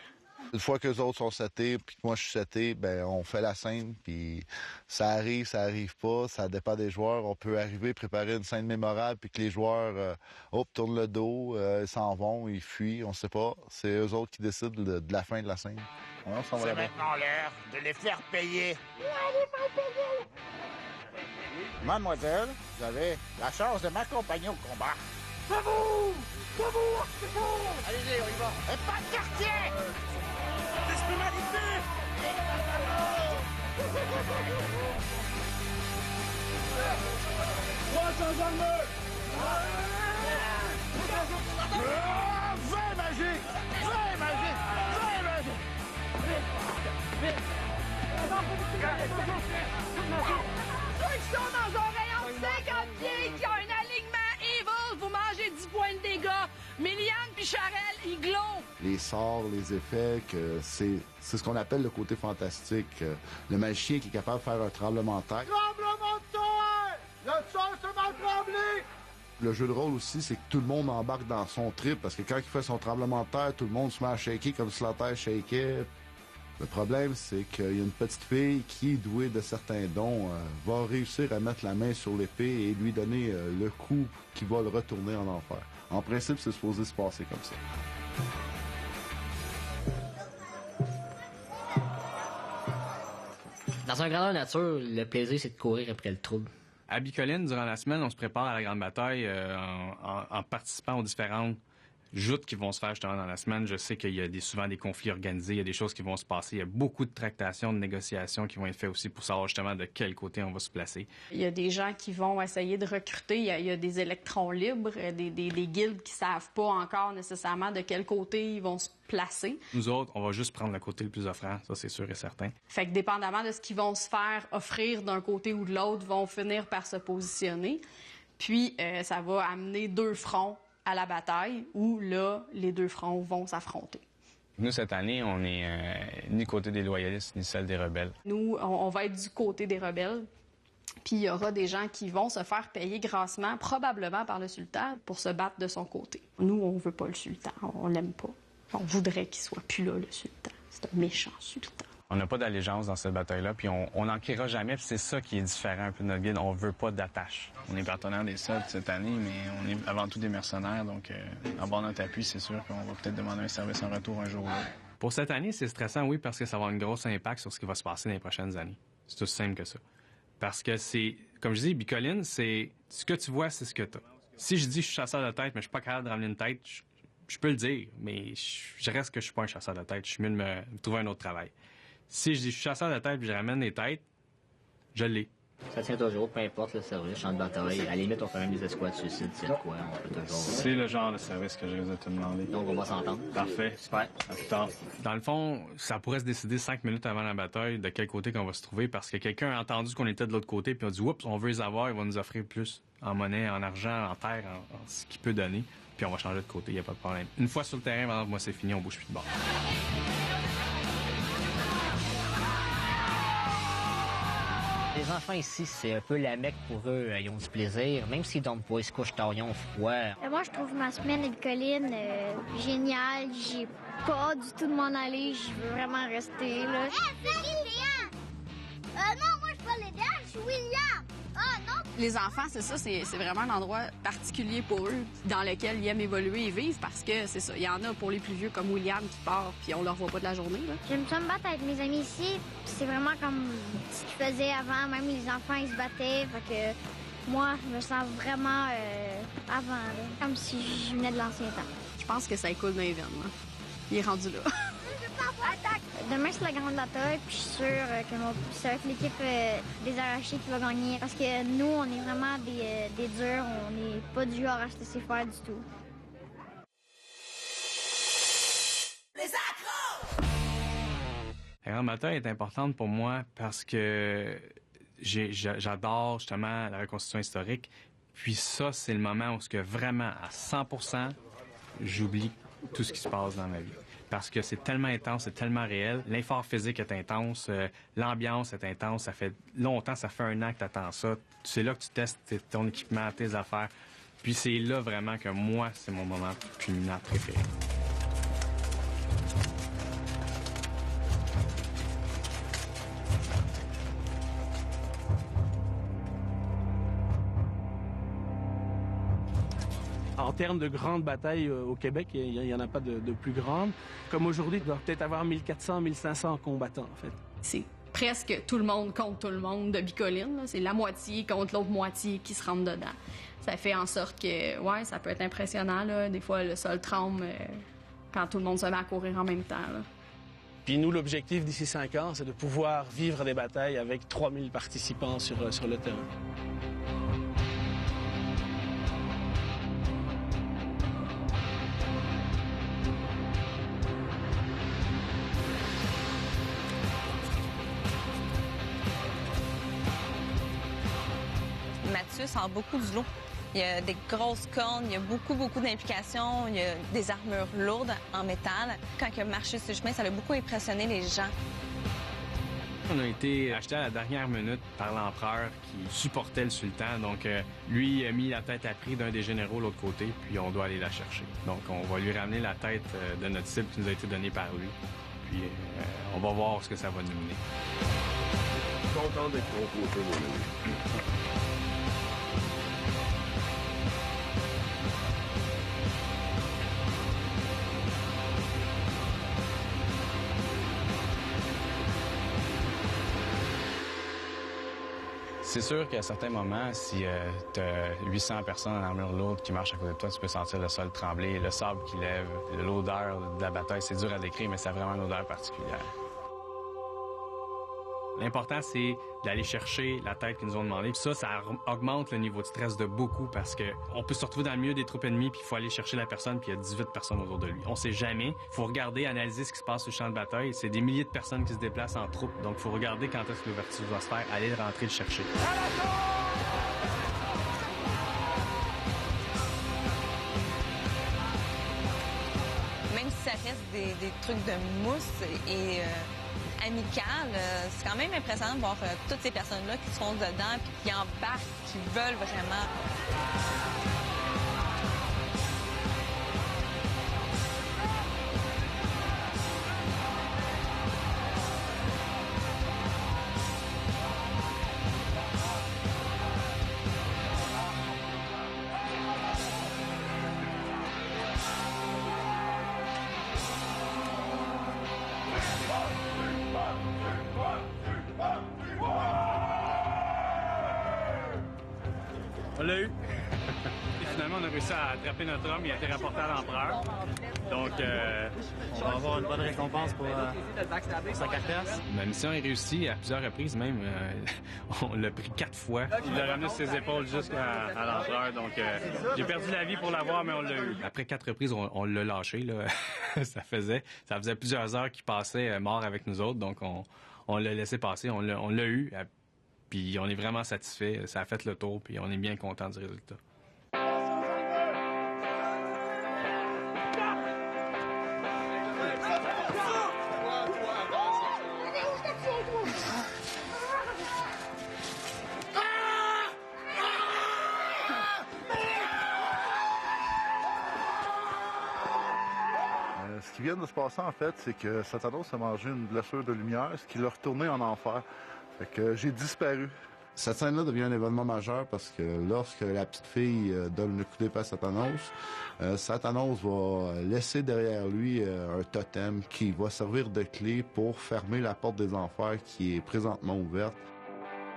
Une fois que les autres sont setés, puis que moi je suis seté, ben on fait la scène, puis ça arrive pas, ça dépend des joueurs. On peut arriver, préparer une scène mémorable, puis que les joueurs, tournent le dos, ils s'en vont, ils fuient, on sait pas. C'est eux autres qui décident de la fin de la scène. Ouais, C'est maintenant l'heure de les faire payer. Mademoiselle, vous avez la chance de m'accompagner au combat. Debout! Allez-y, on y va. Et pas de quartier! Vin magique! Vin magique! Vin magique! Ceux qui sont dans un rayon de 50 pieds, qui ont un alignement evil, vous mangez 10 points de dégâts. Miliane puis Charelle, ils glowent. Les sorts, les effets, que c'est ce qu'on appelle le côté fantastique. Le magicien qui est capable de faire un tremblement de terre. Tremblement de terre! Le sol se met à trembler! Le jeu de rôle aussi, c'est que tout le monde embarque dans son trip, parce que quand il fait son tremblement de terre, tout le monde se met à shaker comme si la terre shakait. Le problème, c'est qu'il y a une petite fille qui est douée de certains dons, va réussir à mettre la main sur l'épée et lui donner le coup qui va le retourner en enfer. En principe, c'est supposé se passer comme ça. Dans un grandeur nature, le plaisir, c'est de courir après le trouble. À Bicoline, durant la semaine, on se prépare à la grande bataille en participant aux différentes joutes qui vont se faire justement dans la semaine. Je sais qu'il y a souvent des conflits organisés, il y a des choses qui vont se passer, il y a beaucoup de tractations, de négociations qui vont être faites aussi pour savoir justement de quel côté on va se placer. Il y a des gens qui vont essayer de recruter, il y a des électrons libres, des guildes qui savent pas encore nécessairement de quel côté ils vont se placer. Nous autres, on va juste prendre le côté le plus offrant, ça c'est sûr et certain. Fait que dépendamment de ce qu'ils vont se faire offrir d'un côté ou de l'autre, vont finir par se positionner. Puis ça va amener deux fronts à la bataille où, là, les deux fronts vont s'affronter. Nous, cette année, on n'est ni côté des loyalistes, ni celle des rebelles. Nous, on va être du côté des rebelles. Puis il y aura des gens qui vont se faire payer grassement, probablement par le sultan, pour se battre de son côté. Nous, on veut pas le sultan, on l'aime pas. On voudrait qu'il soit plus là, le sultan. C'est un méchant sultan. On n'a pas d'allégeance dans cette bataille-là, puis on n'en criera jamais, puis c'est ça qui est différent un peu de notre guilde. On veut pas d'attache. On est partenaire des Celtes cette année, mais on est avant tout des mercenaires, donc avoir notre appui, c'est sûr qu'on va peut-être demander un service en retour un jour ou l'autre. Pour cette année, c'est stressant, oui, parce que ça va avoir un gros impact sur ce qui va se passer dans les prochaines années. C'est aussi simple que ça. Parce que c'est, comme je dis, Bicoline, c'est ce que tu vois, c'est ce que tu as. Si je dis je suis chasseur de tête, mais je suis pas capable de ramener une tête, je peux le dire, mais je reste que je suis pas un chasseur de tête. Je suis mieux de me trouver un autre travail. Si je dis je suis chasseur de tête et je ramène des têtes, je l'ai. Ça tient toujours, peu importe le service, champ de bataille. À la limite, on fait même des escouades suicides, c'est quoi, on peut toujours... C'est le genre de service que je vais te demander. Donc, on va s'entendre. Parfait. Super. À plus tard. Dans le fond, ça pourrait se décider 5 minutes avant la bataille de quel côté qu'on va se trouver parce que quelqu'un a entendu qu'on était de l'autre côté puis on dit « Oups, on veut les avoir, ils vont nous offrir plus en monnaie, en argent, en terre, en ce qu'il peut donner. » Puis on va changer de côté, il n'y a pas de problème. Une fois sur le terrain, moi, c'est fini, on bouge plus de bord. Les enfants ici, c'est un peu la Mecque pour eux. Ils ont du plaisir, même s'ils dorment pas, ils se couchent tard, ils ont froid. Moi, je trouve ma semaine à Bicoline géniale. J'ai pas hâte du tout de m'en aller. Je veux vraiment rester là. C'est Lilian! Non, moi, je suis pas Lilian, je suis William! Ah, non! Les enfants, c'est ça, c'est vraiment un endroit particulier pour eux, dans lequel ils aiment évoluer et vivre, parce que c'est ça. Il y en a pour les plus vieux, comme William, qui part, puis on leur voit pas de la journée. J'aime ça me battre avec mes amis ici. C'est vraiment comme ce qu'ils faisaient avant. Même les enfants, ils se battaient. Fait que moi, je me sens vraiment avant, là, comme si je venais de l'ancien temps. Je pense que ça écoule dans les veines. Hein. Il est rendu là. Demain, c'est la grande bataille, puis je suis sûre que ça va être l'équipe des Arrachés qui va gagner. Parce que nous, on est vraiment des durs, on n'est pas du genre à se laisser faire du tout. Les accros! La grande bataille est importante pour moi parce que j'adore justement la reconstitution historique. Puis ça, c'est le moment où vraiment, à 100%, j'oublie tout ce qui se passe dans ma vie. Parce que c'est tellement intense, c'est tellement réel. L'effort physique est intense, l'ambiance est intense. Ça fait longtemps, ça fait 1 an que tu attends ça. C'est là que tu testes ton équipement, tes affaires. Puis c'est là vraiment que moi, c'est mon moment culminant préféré. En termes de grandes batailles au Québec, il n'y en a pas de plus grandes. Comme aujourd'hui, il doit peut-être avoir 1400, 1500 combattants, en fait. C'est presque tout le monde contre tout le monde de Bicoline. C'est la moitié contre l'autre moitié qui se rentre dedans. Ça fait en sorte que, ouais, ça peut être impressionnant, là. Des fois, le sol tremble quand tout le monde se met à courir en même temps, là. Puis nous, l'objectif d'ici 5 ans, c'est de pouvoir vivre des batailles avec 3000 participants sur le terrain. Mathieu sort beaucoup du lot. Il y a des grosses cornes, il y a beaucoup d'implications, il y a des armures lourdes en métal. Quand il a marché sur le chemin, ça a beaucoup impressionné les gens. On a été acheté à la dernière minute par l'empereur qui supportait le sultan. Donc, lui a mis la tête à prix d'un des généraux de l'autre côté, puis on doit aller la chercher. Donc, on va lui ramener la tête de notre cible qui nous a été donnée par lui. Puis, on va voir ce que ça va nous mener. Content d'être rencontré, mon ami. C'est sûr qu'à certains moments, si tu as 800 personnes en armure lourde qui marchent à côté de toi, tu peux sentir le sol trembler, le sable qui lève, l'odeur de la bataille. C'est dur à décrire, mais ça a vraiment une odeur particulière. L'important, c'est d'aller chercher la tête qu'ils nous ont demandé. Puis ça augmente le niveau de stress de beaucoup parce qu'on peut se retrouver dans le milieu des troupes ennemies puis il faut aller chercher la personne puis il y a 18 personnes autour de lui. On sait jamais. Il faut regarder, analyser ce qui se passe sur le champ de bataille. C'est des milliers de personnes qui se déplacent en troupes. Donc, il faut regarder quand est-ce que l'ouverture doit se faire, aller rentrer le chercher. Même si ça reste des trucs de mousse et amical, c'est quand même impressionnant de voir toutes ces personnes-là qui se font dedans puis qui embarquent, qui veulent vraiment. On l'a eu. Et finalement, on a réussi à attraper notre homme. Il a été rapporté à l'empereur. Donc, on va avoir une bonne récompense pour sa carcasse. Ma mission est réussie à plusieurs reprises même. On l'a pris 4 fois. Il a ramené sur ses épaules jusqu'à l'empereur. Donc, j'ai perdu la vie pour l'avoir, mais on l'a eu. Après 4 reprises, on l'a lâché. Là. ça faisait plusieurs heures qu'il passait mort avec nous autres. Donc, on l'a laissé passer. On l'a eu. Puis on est vraiment satisfait. Ça a fait le tour, puis on est bien content du résultat. Ce qui vient de se passer, en fait, c'est que Satanos a mangé une blessure de lumière, ce qui l'a retourné en enfer. Fait que j'ai disparu. Cette scène-là devient un événement majeur parce que lorsque la petite fille donne le coup d'épée à Satanos, Satanos va laisser derrière lui un totem qui va servir de clé pour fermer la porte des enfers qui est présentement ouverte.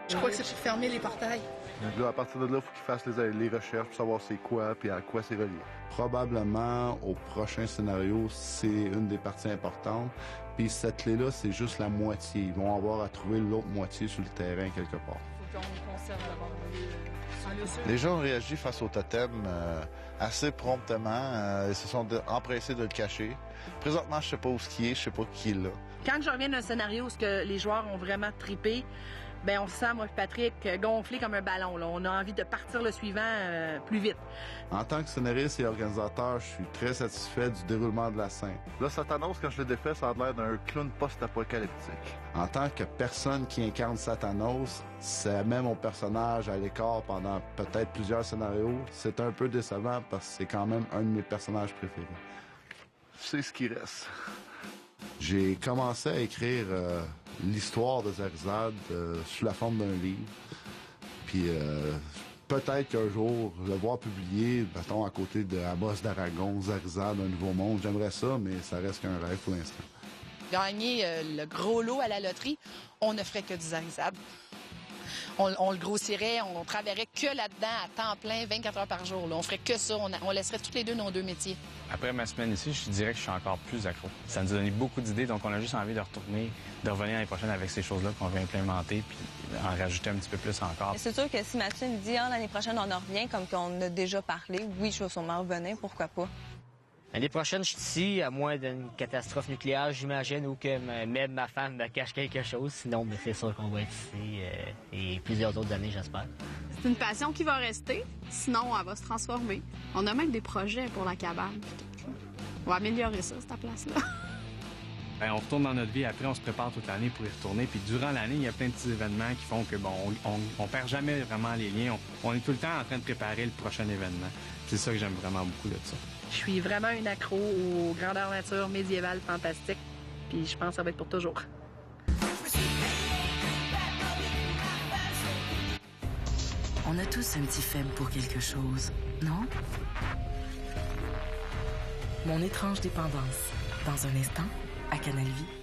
Je crois que c'est pour fermer les portails. Donc là, à partir de là, il faut qu'il fasse les recherches pour savoir c'est quoi et à quoi c'est relié. Probablement, au prochain scénario, c'est une des parties importantes. Puis cette clé-là, c'est juste la moitié. Ils vont avoir à trouver l'autre moitié sur le terrain quelque part. Faut qu'on conserve d'abord Les gens ont réagi face au totem assez promptement. Ils se sont empressés de le cacher. Présentement, je sais pas où ce qui est, je sais pas qui est là. Quand je reviens d'un scénario où que les joueurs ont vraiment trippé, ben on se sent, moi et Patrick, gonflé comme un ballon. Là. On a envie de partir le suivant plus vite. En tant que scénariste et organisateur, je suis très satisfait du déroulement de la scène. Là, Satanos, quand je l'ai défait, ça a l'air d'un clown post-apocalyptique. En tant que personne qui incarne Satanos, ça met mon personnage à l'écart pendant peut-être plusieurs scénarios. C'est un peu décevant parce que c'est quand même un de mes personnages préférés. C'est ce qui reste. J'ai commencé à écrire l'histoire de Zarizad sous la forme d'un livre. Puis peut-être qu'un jour, le voir publié, mettons, à côté de Amos d'Aragon, Zarizade, Un Nouveau Monde, j'aimerais ça, mais ça reste qu'un rêve pour l'instant. Gagner le gros lot à la loterie, on ne ferait que du Zarizade. On le grossirait, on travaillerait que là-dedans à temps plein, 24 heures par jour. Là. On ferait que ça, on laisserait toutes les deux nos deux métiers. Après ma semaine ici, je dirais que je suis encore plus accro. Ça nous a donné beaucoup d'idées, donc on a juste envie de retourner, de revenir l'année prochaine avec ces choses-là qu'on veut implémenter, puis en rajouter un petit peu plus encore. C'est sûr que si Mathieu me dit l'année prochaine on en revient, comme qu'on a déjà parlé, oui, je vais sûrement revenir, pourquoi pas. L'année prochaine, je suis ici, à moins d'une catastrophe nucléaire, j'imagine, ou que même ma femme me cache quelque chose. Sinon, mais c'est sûr qu'on va être ici et plusieurs autres années, j'espère. C'est une passion qui va rester, sinon elle va se transformer. On a même des projets pour la cabane. On va améliorer ça, cette place-là. On retourne dans notre vie, après on se prépare toute l'année pour y retourner. Puis durant l'année, il y a plein de petits événements qui font que on perd jamais vraiment les liens. On est tout le temps en train de préparer le prochain événement. C'est ça que j'aime vraiment beaucoup de ça. Je suis vraiment une accro aux grandeurs nature médiévales fantastiques. Puis je pense que ça va être pour toujours. On a tous un petit faible pour quelque chose, non? Mon étrange dépendance. Dans un instant, à Canal Vie.